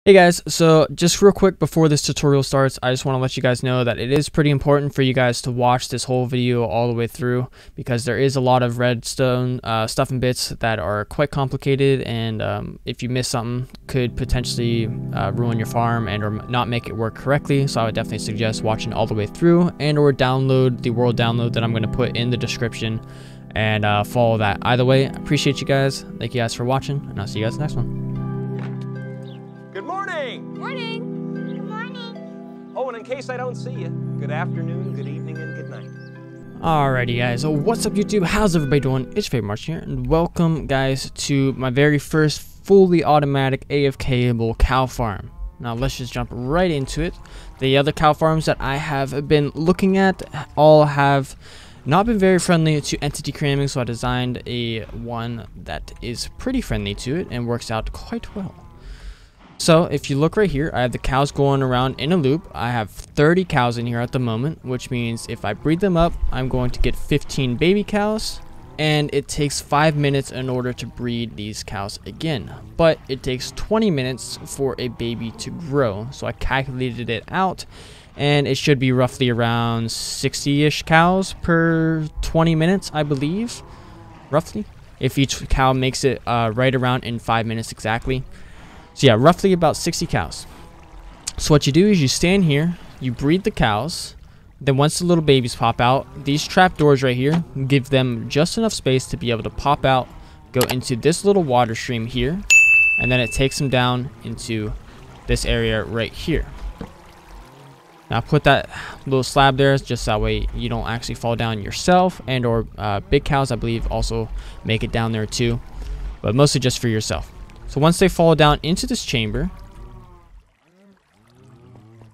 Hey guys, so just real quick before this tutorial starts, I just want to let you guys know that it is pretty important for you guys to watch this whole video all the way through, because there is a lot of redstone stuff and bits that are quite complicated, and if you miss something, could potentially ruin your farm and or not make it work correctly. So I would definitely suggest watching all the way through and or download the world download that I'm going to put in the description and follow that. Either way, I appreciate you guys. Thank you guys for watching, and I'll see you guys next one. Good morning! Morning! Good morning! Oh, and in case I don't see you, good afternoon, good evening, and good night. Alrighty guys, so what's up YouTube? How's everybody doing? It's your favorite March here, and welcome guys to my very first fully automatic AFK-able cow farm. Now let's just jump right into it. The other cow farms that I have been looking at all have not been very friendly to entity cramming, so I designed one that is pretty friendly to it and works out quite well. So if you look right here, I have the cows going around in a loop. I have 30 cows in here at the moment, which means if I breed them up, I'm going to get 15 baby cows, and it takes 5 minutes in order to breed these cows again. But it takes 20 minutes for a baby to grow. So I calculated it out, and it should be roughly around 60-ish cows per 20 minutes, I believe, roughly, if each cow makes it right around in 5 minutes exactly. So yeah, roughly about 60 cows. So what you do is you stand here, you breed the cows, then once the little babies pop out, these trap doors right here give them just enough space to be able to pop out, go into this little water stream here, and then it takes them down into this area right here. Now put that little slab there just that way you don't actually fall down yourself, and or big cows I believe also make it down there too, but mostly just for yourself. So once they fall down into this chamber,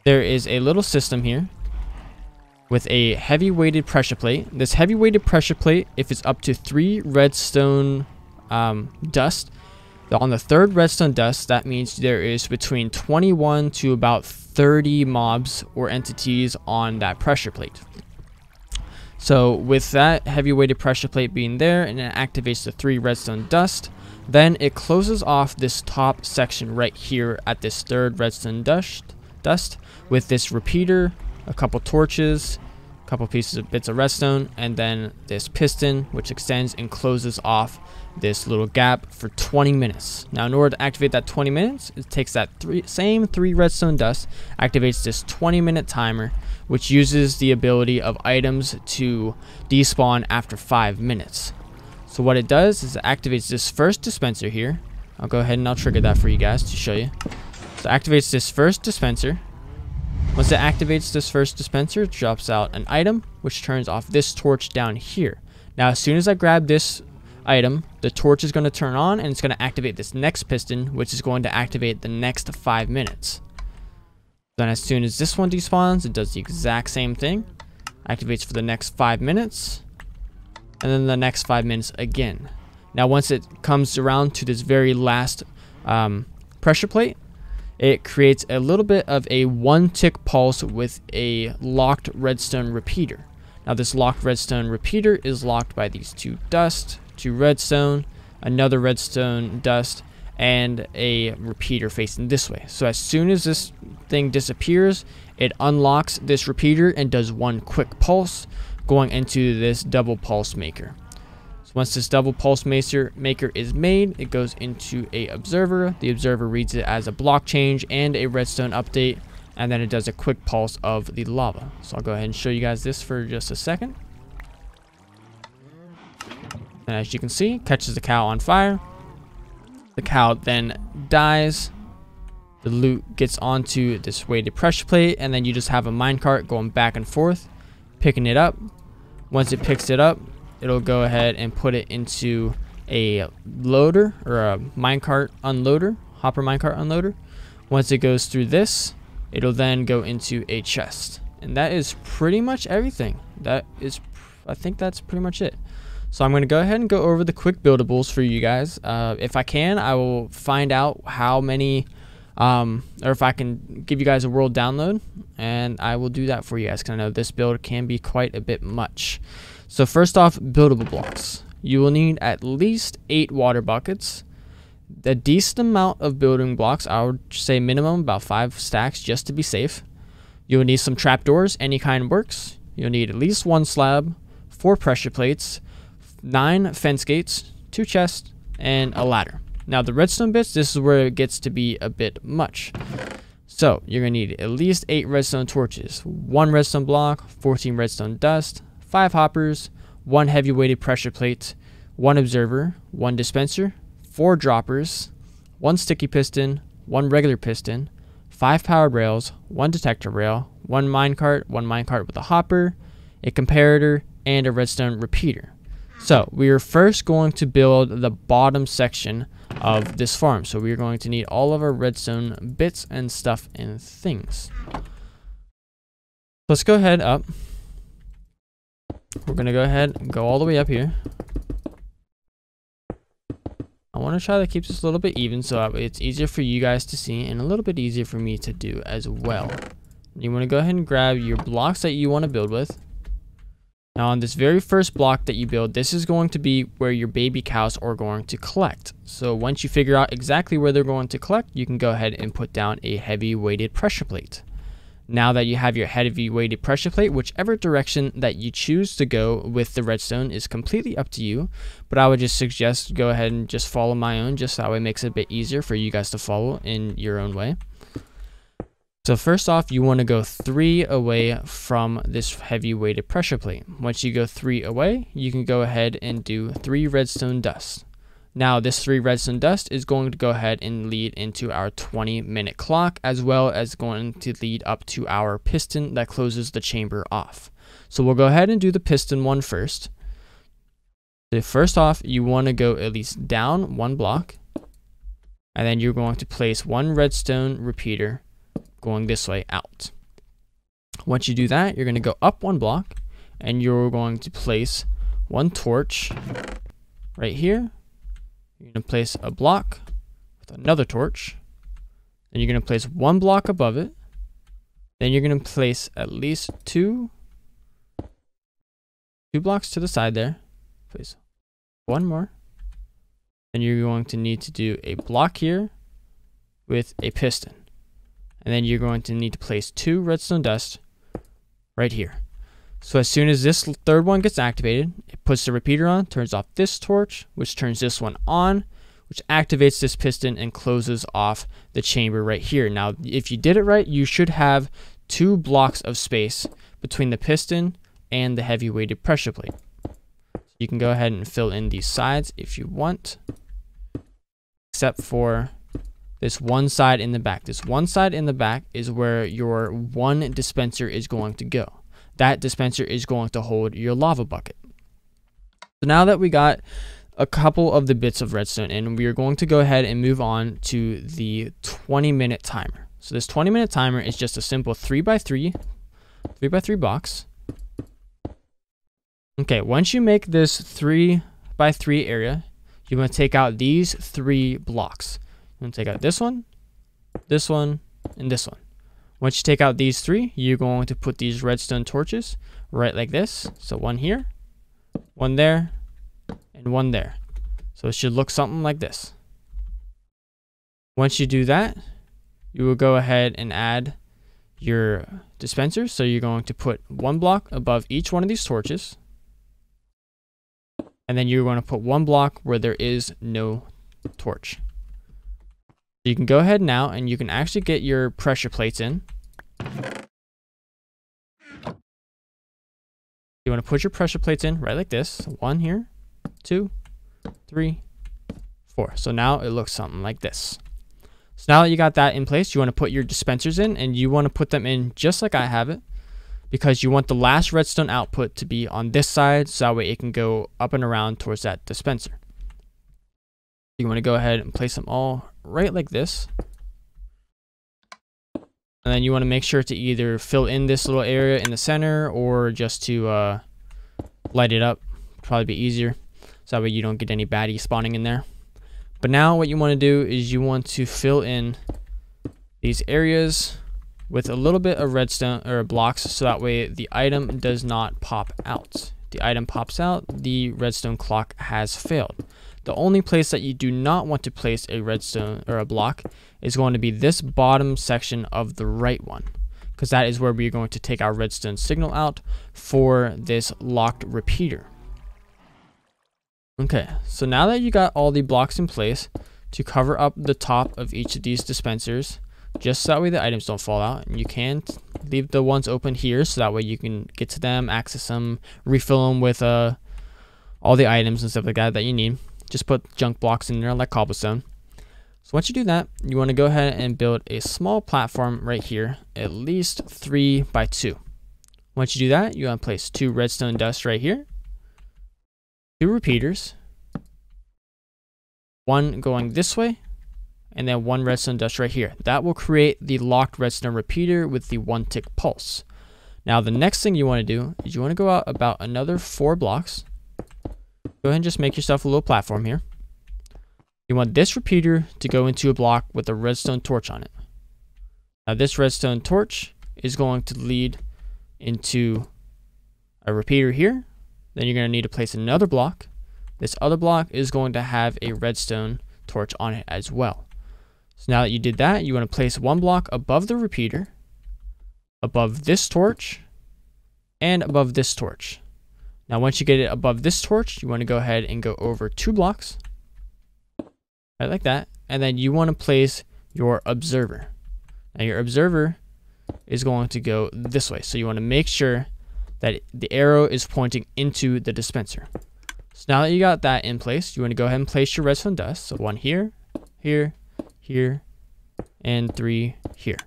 there is a little system here with a heavy weighted pressure plate. This heavy weighted pressure plate, if it's up to 3 redstone dust, on the 3rd redstone dust, that means there is between 21 to about 30 mobs or entities on that pressure plate. So with that heavy weighted pressure plate being there, and it activates the 3 redstone dust, then it closes off this top section right here at this 3rd redstone dust with this repeater, a couple torches, a couple pieces of bits of redstone, and then this piston which extends and closes off this little gap for 20 minutes. Now in order to activate that 20 minutes, it takes that same 3 redstone dust, activates this 20-minute timer, which uses the ability of items to despawn after 5 minutes. So what it does is it activates this first dispenser here. I'll go ahead and I'll trigger that for you guys to show you. So it activates this first dispenser. Once it activates this first dispenser, it drops out an item, which turns off this torch down here. Now as soon as I grab this item, the torch is going to turn on, and it's going to activate this next piston, which is going to activate the next 5 minutes. Then as soon as this one despawns, it does the exact same thing. Activates for the next 5 minutes. And then the next 5 minutes again. Now once it comes around to this very last pressure plate, it creates a little bit of a 1-tick pulse with a locked redstone repeater. Now this locked redstone repeater is locked by these 2 dust, 2 redstone, another redstone dust, and a repeater facing this way. So as soon as this thing disappears, it unlocks this repeater and does 1 quick pulse, going into this double pulse maker. So once this double pulse maker is made, it goes into a observer. The observer reads it as a block change and a redstone update, and then it does a quick pulse of the lava. So I'll go ahead and show you guys this for just a second. And as you can see, catches the cow on fire. The cow then dies. The loot gets onto this weighted pressure plate, and then you just have a minecart going back and forth, picking it up. Once it picks it up, it'll go ahead and put it into a loader or a minecart unloader, hopper minecart unloader. Once it goes through this, it'll then go into a chest. And that is pretty much everything. I think that's pretty much it. So I'm going to go ahead and go over the quick buildables for you guys. If I can, I will find out how many, or if I can give you guys a world download, and I will do that for you guys, because I know this build can be quite a bit much. So first off, buildable blocks. You will need at least 8 water buckets. a decent amount of building blocks. I would say minimum about 5 stacks just to be safe. You'll need some trapdoors, any kind works. You'll need at least 1 slab, 4 pressure plates, 9 fence gates, 2 chests, and a ladder. Now the redstone bits, this is where it gets to be a bit much. So you're going to need at least 8 redstone torches, 1 redstone block, 14 redstone dust, 5 hoppers, 1 heavy weighted pressure plate, 1 observer, 1 dispenser, 4 droppers, 1 sticky piston, 1 regular piston, 5 powered rails, 1 detector rail, 1 minecart with a hopper, a comparator, and a redstone repeater. So we are first going to build the bottom section of this farm. So we are going to need all of our redstone bits and stuff and things. Let's go ahead up. We're going to go ahead and go all the way up here. I want to try to keep this a little bit even so that way it's easier for you guys to see and a little bit easier for me to do as well. You want to go ahead and grab your blocks that you want to build with. Now on this very first block that you build, this is going to be where your baby cows are going to collect. So once you figure out exactly where they're going to collect, you can go ahead and put down a heavy weighted pressure plate. Now that you have your heavy weighted pressure plate, whichever direction that you choose to go with the redstone is completely up to you. But I would just suggest go ahead and just follow my own, just that way it makes it a bit easier for you guys to follow in your own way. So first off, you want to go 3 away from this heavy weighted pressure plate. Once you go 3 away, you can go ahead and do 3 redstone dust. Now this 3 redstone dust is going to go ahead and lead into our 20-minute clock, as well as going to lead up to our piston that closes the chamber off. So we'll go ahead and do the piston one first. So first off, you want to go at least down 1 block, and then you're going to place 1 redstone repeater going this way out. Once you do that, you're going to go up 1 block, and you're going to place 1 torch right here. You're going to place a block with another torch. Then you're going to place 1 block above it. Then you're going to place at least 2 blocks to the side there. Place 1 more. Then you're going to need to do a block here with a piston. And then you're going to need to place 2 redstone dust right here. So as soon as this third one gets activated, it puts the repeater on, turns off this torch, which turns this one on, which activates this piston and closes off the chamber right here. Now, if you did it right, you should have 2 blocks of space between the piston and the heavy weighted pressure plate. You can go ahead and fill in these sides if you want, except for this one side in the back. This one side in the back is where your 1 dispenser is going to go. That dispenser is going to hold your lava bucket. So now that we got a couple of the bits of redstone in, we are going to go ahead and move on to the 20-minute timer. So this 20-minute timer is just a simple 3x3 box. Okay, once you make this 3x3 area, you want to take out these 3 blocks. I'm going to take out this one, and this one. Once you take out these 3, you're going to put these redstone torches right like this. So 1 here, 1 there, and 1 there. So it should look something like this. Once you do that, you will go ahead and add your dispensers. So you're going to put 1 block above each one of these torches. And then you're going to put 1 block where there is no torch. You can go ahead now and you can actually get your pressure plates in. You want to put your pressure plates in right like this. 1 here, 2, 3, 4. So now it looks something like this. So now that you got that in place, you want to put your dispensers in, and you want to put them in just like I have it, because you want the last redstone output to be on this side, so that way it can go up and around towards that dispenser. You want to go ahead and place them all right like this. And then you want to make sure to either fill in this little area in the center or just to light it up. Probably be easier. So that way you don't get any baddies spawning in there. But now what you want to do is you want to fill in these areas with a little bit of redstone or blocks, so that way the item does not pop out. The item pops out, the redstone clock has failed. The only place that you do not want to place a redstone or a block is going to be this bottom section of the right one, because that is where we're going to take our redstone signal out for this locked repeater. Okay, so now that you got all the blocks in place to cover up the top of each of these dispensers, just so that way the items don't fall out, and you can leave the ones open here so that way you can get to them, access them, refill them with all the items and stuff like that you need. Just put junk blocks in there like cobblestone. So once you do that, you want to go ahead and build a small platform right here, at least 3 by 2. Once you do that, you want to place 2 redstone dust right here, 2 repeaters, 1 going this way, and then 1 redstone dust right here. That will create the locked redstone repeater with the 1 tick pulse. Now the next thing you want to do is you want to go out about another 4 blocks. Go ahead and just make yourself a little platform here. You want this repeater to go into a block with a redstone torch on it. Now this redstone torch is going to lead into a repeater here. Then you're going to need to place another block. This other block is going to have a redstone torch on it as well. So now that you did that, you want to place 1 block above the repeater, above this torch, and above this torch. Now once you get it above this torch, you want to go ahead and go over 2 blocks, right like that, and then you want to place your observer. Now your observer is going to go this way, so you want to make sure that the arrow is pointing into the dispenser. So now that you got that in place, you want to go ahead and place your redstone dust. So 1 here, here, here, and 3 here.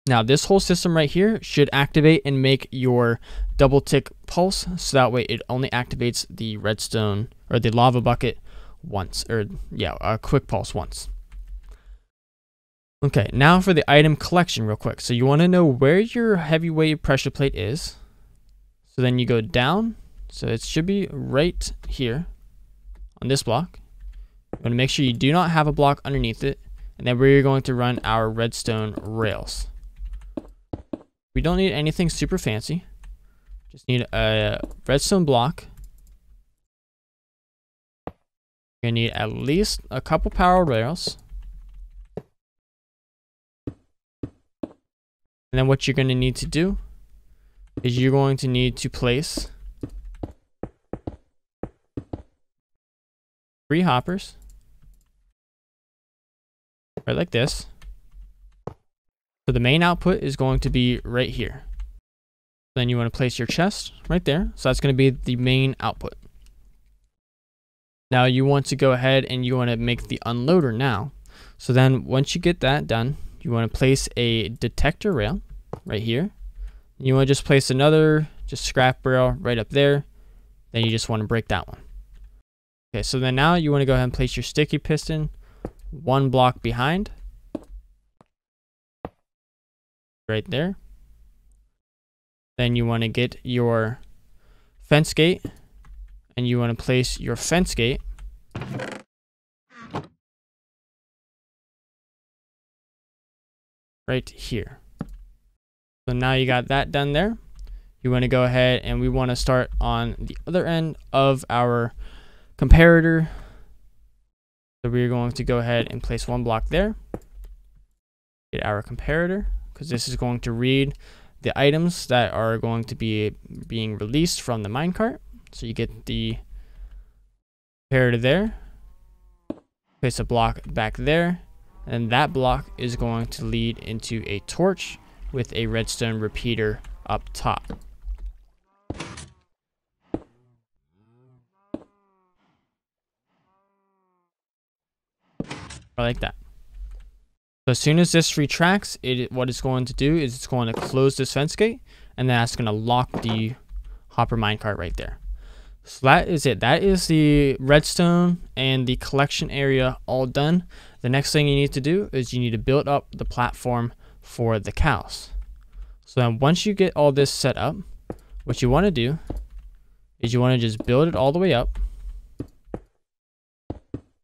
Now this whole system right here should activate and make your double tick pulse, so that way it only activates the redstone or the lava bucket once, or yeah, a quick pulse once. Okay, now for the item collection real quick. So you want to know where your heavyweight pressure plate is. So then you go down, so it should be right here on this block. You want to make sure you do not have a block underneath it, and then we're going to run our redstone rails. We don't need anything super fancy. Just need a redstone block. You're gonna need at least a couple power rails. And then what you're gonna need to do is you're going to need to place 3 hoppers, right like this. So the main output is going to be right here. Then you want to place your chest right there. So that's going to be the main output. Now you want to go ahead and you want to make the unloader now. So then once you get that done, you want to place a detector rail right here. You want to just place another scrap rail right up there. Then you just want to break that one. Okay, so then now you want to go ahead and place your sticky piston 1 block behind. Right there. Then you want to get your fence gate, and you want to place your fence gate right here. So now you got that done there. You want to go ahead and we want to start on the other end of our comparator. So we're going to go ahead and place 1 block there. Get our comparator, because this is going to read the items that are going to be being released from the minecart. So you get the comparator there, place a block back there, and that block is going to lead into a torch with a redstone repeater up top. Like that. So as soon as this retracts, what it's going to do is it's going to close this fence gate, and then that's going to lock the hopper minecart right there. So that is it. That is the redstone and the collection area all done. The next thing you need to do is you need to build up the platform for the cows. So then once you get all this set up, what you want to do is you want to just build it all the way up.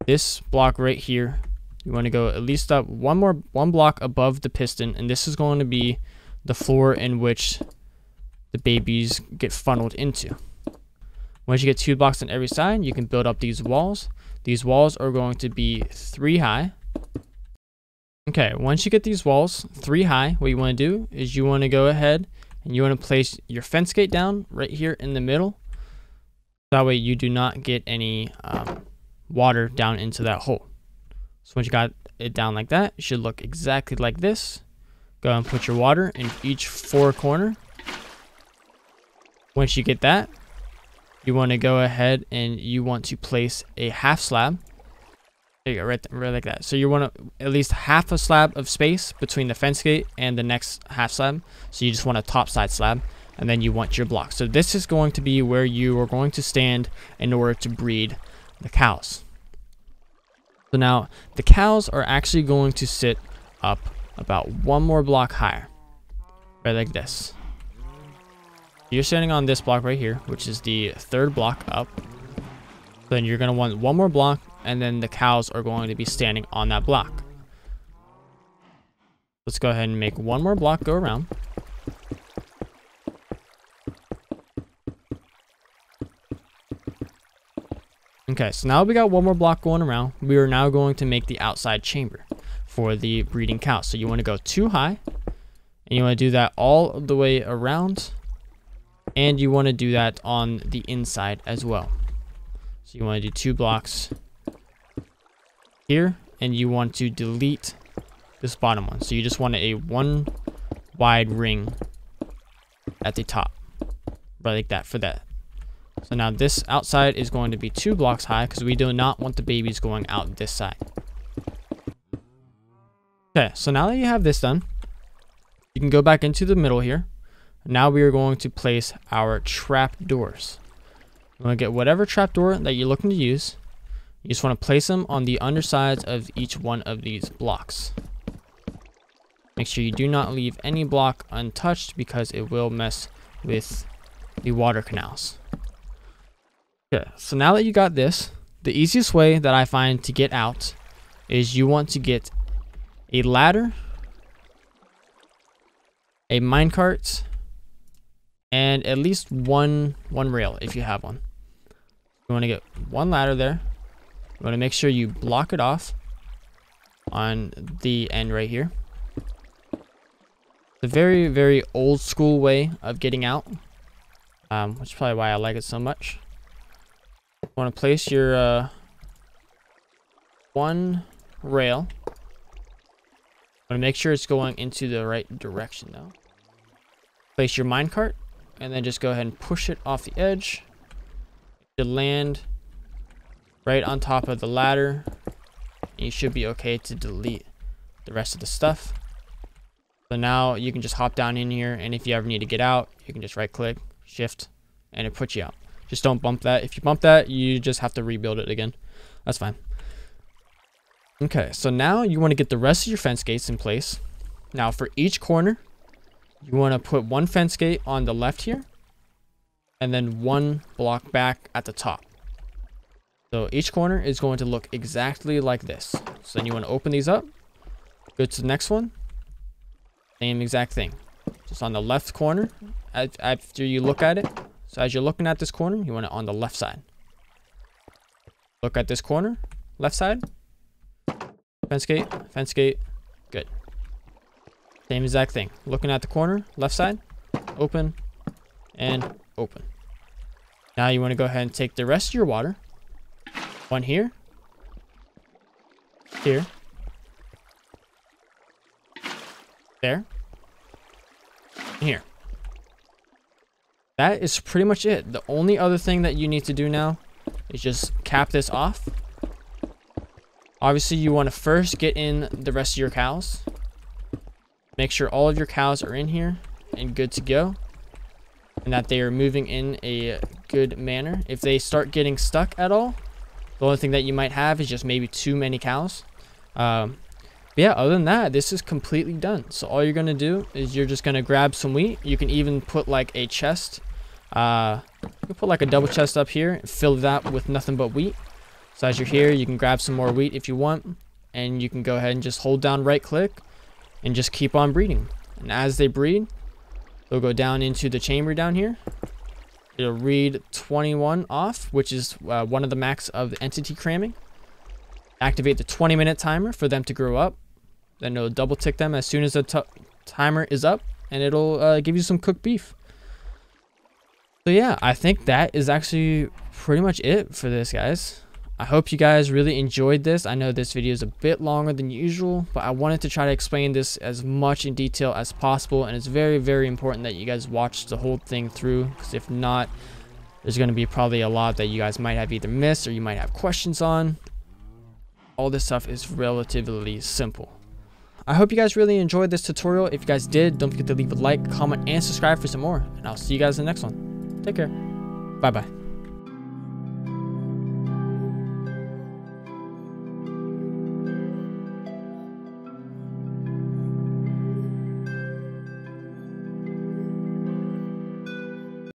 This block right here, you want to go at least up one block above the piston, and this is going to be the floor in which the babies get funneled into. Once you get 2 blocks on every side, you can build up these walls. These walls are going to be 3 high. Okay, once you get these walls 3 high, what you want to do is you want to go ahead and you want to place your fence gate down right here in the middle. That way you do not get any water down into that hole. So once you got it down like that, it should look exactly like this. Go and put your water in each 4 corner. Once you get that, you want to go ahead and you want to place a half slab. There you go, right like that. So you want to at least half a slab of space between the fence gate and the next half slab. So you just want a top side slab, and then you want your block. So this is going to be where you are going to stand in order to breed the cows. So now the cows are actually going to sit up about 1 more block higher, right like this. You're standing on this block right here, which is the 3rd block up. Then you're going to want 1 more block, and then the cows are going to be standing on that block. Let's go ahead and make 1 more block go around. Okay, so now we got 1 more block going around. We are now going to make the outside chamber for the breeding cows. So you want to go 2 high, and you want to do that all the way around, and you want to do that on the inside as well. So you want to do 2 blocks here, and you want to delete this bottom one. So you just want a 1 wide ring at the top, right like that for that. So now this outside is going to be 2 blocks high because we do not want the babies going out this side. Okay, so now that you have this done, you can go back into the middle here. Now we are going to place our trap doors. You want to get whatever trap door that you're looking to use. You just want to place them on the undersides of each one of these blocks. Make sure you do not leave any block untouched because it will mess with the water canals. Okay, so now that you got this, the easiest way that I find to get out is you want to get a ladder, a minecart, and at least one rail if you have one. You want to get 1 ladder there. You want to make sure you block it off on the end right here. It's a very, very old school way of getting out, which is probably why I like it so much. You want to place your 1 rail. You want to make sure it's going into the right direction though. Place your minecart, and then just go ahead and push it off the edge. You land right on top of the ladder. And you should be okay to delete the rest of the stuff. So now you can just hop down in here, and if you ever need to get out, you can just right click, shift, and it puts you out. Just don't bump that. If you bump that, you just have to rebuild it again. That's fine. Okay, so now you want to get the rest of your fence gates in place. Now for each corner, you want to put 1 fence gate on the left here, and then 1 block back at the top. So each corner is going to look exactly like this. So then you want to open these up, go to the next one, same exact thing. Just on the left corner, after you look at it. So as you're looking at this corner, you want it on the left side. Look at this corner, left side, fence gate, good. Same exact thing. Looking at the corner, left side, open, and open. Now you want to go ahead and take the rest of your water. 1 here, here, there, and here. That is pretty much it. The only other thing that you need to do now is just cap this off. Obviously, you want to first get in the rest of your cows. Make sure all of your cows are in here and good to go, and that they are moving in a good manner. If they start getting stuck at all, the only thing that you might have is just maybe too many cows. But yeah, other than that, this is completely done. So all you're going to do is you're just going to grab some wheat. You can even put like a chest. You can put like a double chest up here and fill that with nothing but wheat. So as you're here, you can grab some more wheat if you want. And you can go ahead and just hold down right click and just keep on breeding. And as they breed, they'll go down into the chamber down here. It'll read 21 off, which is one of the max of the entity cramming. Activate the 20-minute timer for them to grow up. Then it'll double tick them as soon as the timer is up, and it'll give you some cooked beef. So yeah, I think that is actually pretty much it for this, guys. I hope you guys really enjoyed this. I know this video is a bit longer than usual, but I wanted to try to explain this as much in detail as possible, and it's very, very important that you guys watch the whole thing through, because if not, there's going to be probably a lot that you guys might have either missed or you might have questions on. All this stuff is relatively simple. I hope you guys really enjoyed this tutorial. If you guys did, don't forget to leave a like, comment, and subscribe for some more, and I'll see you guys in the next one. Take care. Bye-bye.